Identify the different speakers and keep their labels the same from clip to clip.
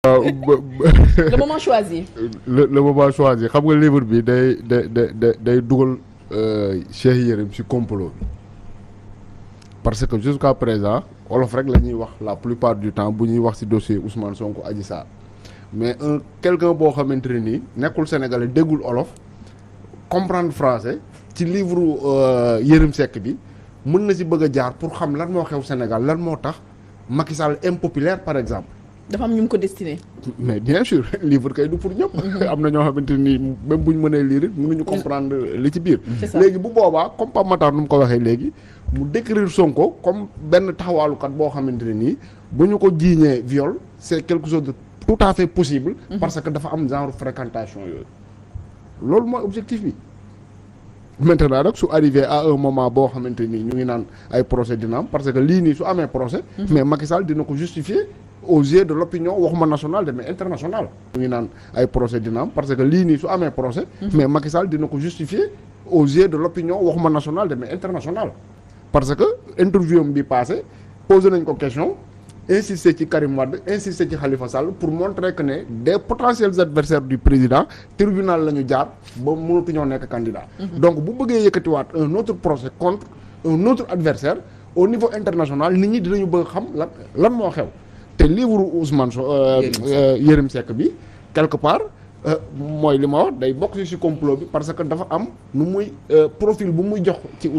Speaker 1: le moment choisi.
Speaker 2: le moment choisi xam nga livre bi day dugal Cheikh Yérim ci complot bi parce que jusqu'à présent wolof rek la ñuy wax la plupart du temps bu ñuy wax ci dossier Ousmane Sonko Adji Sarr mais quelqu'un boo xamante ne nii nekkul sénégalais déggul olof comprendre français ci livre Yérim Seck bi mën na ci bëgg a jaar pour xam lan moo xew Sénégal lan moo tax Macky Sall impopulaire par exemple.
Speaker 1: dafa am ñu mu ko destiné.
Speaker 2: mais bien sûr livre kay du pour ñëpp. am na ñoo xamante ni même bu ñu mënee lire it mënuñu comprendre li ci biir. léegi bu boobaa comme Pape Matar nu mu ko waxee léegi mu décrire Sonko comme benn taxawaalukat boo xamante ne nii bu ñu ko jiiñee viol c'est quelque chose de tout à fait possible. parce que dafa am genre fréquentation yooyu. loolu mooy objectif bi. maintenant nag su arrivé à un moment boo xamante ni ñu ngi naan ay procès dina am parce que lii nii su amee procès. mais Macky Sall dina ko justifier aux yeux de l'opinion waxuma nationale de mais internationale. ñu ngi naan ay procès dina am parce que lii nii su amee procès. mais Macky Sall dina ko justifier aux yeux de l'opinion waxuma nationale de mais internationale. parce que interview am bi passé posé nañ ko question insister ci Karim Wade insister ci Khalifa Sall pour montrer que ne des potentiels adversaires du président tribunal la ñu jaar ba mënatuñoo nekk candidat. donc bu bëggee yëkkatiwaat un autre procès contre un autre adversaire au niveau international nit ñi dinañu bëgg xam lan moo xew te livre Ousmane Yérim Seck bi quelque part mooy li ma wax day bokk ci complot bi parce que dafa am nu muy profil bu muy jox ci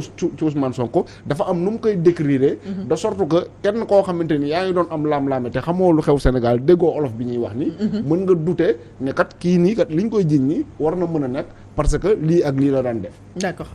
Speaker 2: Ousmane Sonko dafa am nu mu koy décrire de sorte que kenn koo xamante ni yaa ngi doon am laam-laame te xamoo lu xew Sénégal déggoo olof bi ñuy wax ni mën nga douter ne kat kii nii kat li ñu koy jiiñ nii war na mën a nekk parce que lii ak lii la daan def.
Speaker 1: D'accord.